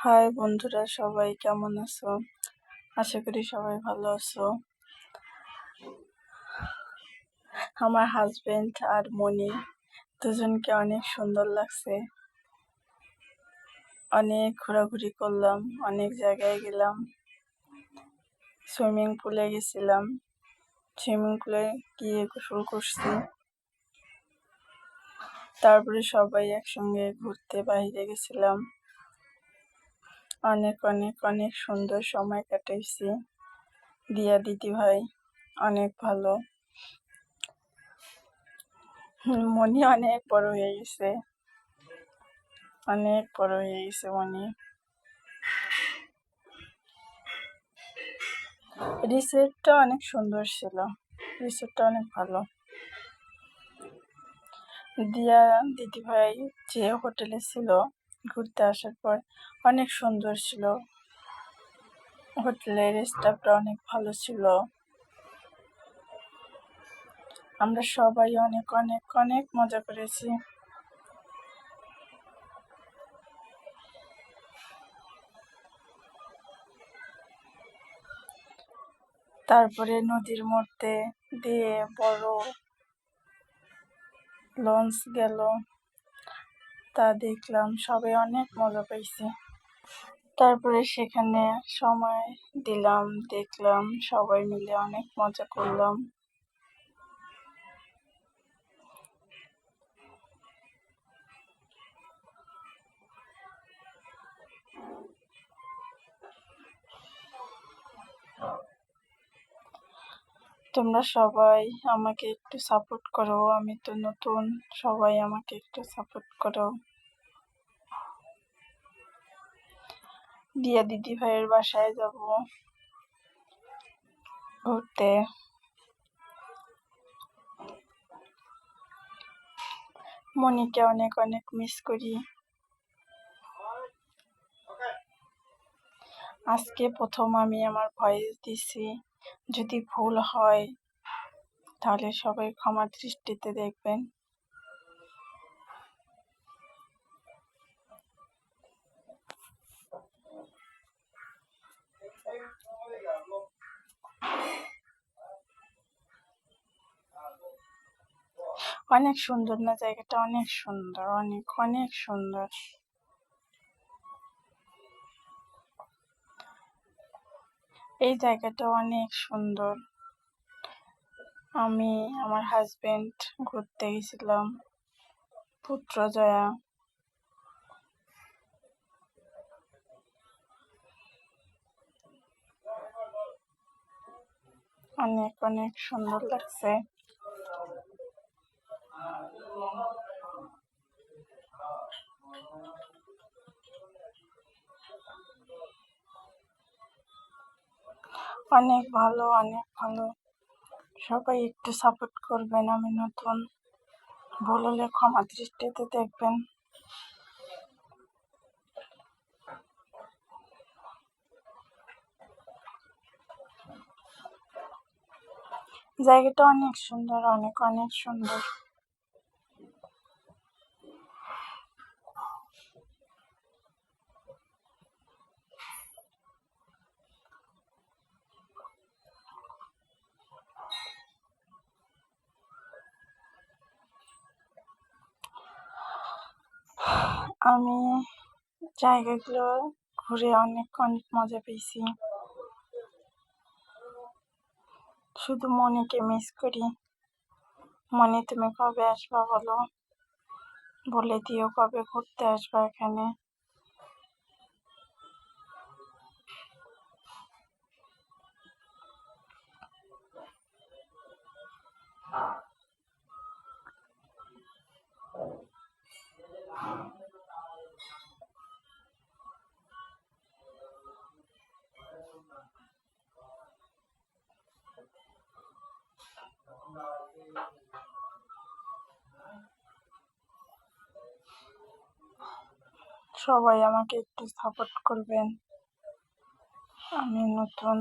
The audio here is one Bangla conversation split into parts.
হাই বন্ধুরা, সবাই কেমন আছো? আশা করি সবাই ভালো আছো। আমার হাজবেন্ড আর মনি দুজনকে অনেক সুন্দর লাগছে। অনেক ঘোরাঘুরি করলাম, অনেক জায়গায় গেলাম, সুইমিং পুলে গেছিলাম। সুইমিং পুলে গিয়ে গোসল করছি। তারপরে সবাই একসঙ্গে ঘুরতে বাইরে গেছিলাম। অনেক অনেক অনেক সুন্দর সময় কাটাইছি। দিয়া দিদি ভাই অনেক ভালো। মনি অনেক বড় হয়ে গেছে, অনেক বড় হয়ে গেছে মনি। রিসোর্টটা অনেক সুন্দর ছিল, রিসোর্টটা অনেক ভালো। দিয়া দিদি ভাই যে হোটেলে ছিল ঘুরতে আসার পর অনেক সুন্দর ছিল। হোটেলের স্টাফটা অনেক ভালো ছিল। আমরা সবাই অনেক অনেক অনেক মজা করেছি। তারপরে নদীর মধ্যে দিয়ে বড় লঞ্চ গেল, তা দেখলাম, সবাই অনেক মজা পাইছি। তারপরে সেখানে সময় দিলাম, দেখলাম, সবাই মিলে অনেক মজা করলাম। তোমরা সবাই আমাকে একটু সাপোর্ট করো, আমি তো নতুন, সবাই আমাকে একটু সাপোর্ট করো। দিয়া দিদি ভাইয়ের বাসায় যাব ঘুরতে। মনিকে অনেক অনেক মিস করি। আজকে প্রথম আমি আমার ভয়েস দিছি, যদি ভুল হয় তাহলে সবাই ক্ষমা দৃষ্টিতে দেখবেন। অনেক সুন্দর না জায়গাটা? অনেক সুন্দর, অনেক অনেক সুন্দর। এই জায়গাটা অনেক সুন্দর। আমি আমার হাজবেন্ড ঘুরতে গেছিলাম পুত্রজয়া। অনেক অনেক সুন্দর লাগছে। অনেক ভালো, অনেক ভালো। সবাই একটু সাপোর্ট করবেন, আমি নতুন, ভুল হলে ক্ষমা দৃষ্টিতে দেখবেন। জায়গাটা অনেক সুন্দর, অনেক অনেক সুন্দর। আমি জায়গাগুলো ঘুরে অনেক অনেক মজা পেয়েছি। শুধু মনিকে মিস করি। মনি, তুমি কবে আসবা বলো, বলে দিও কবে ঘুরতে আসবা এখানে। সবাই আমাকে একটু সাপোর্ট করবেন, আমি নতুন।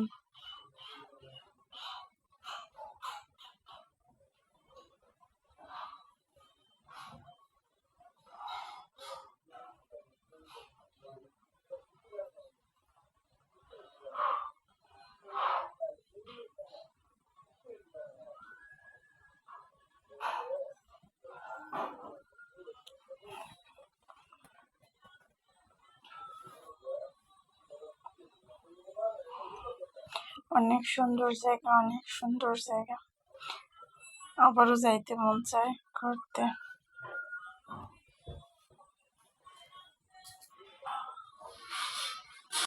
অনেক সুন্দর জায়গা, অনেক সুন্দর জায়গা। আবারও যাইতে মন চায় ঘুরতে।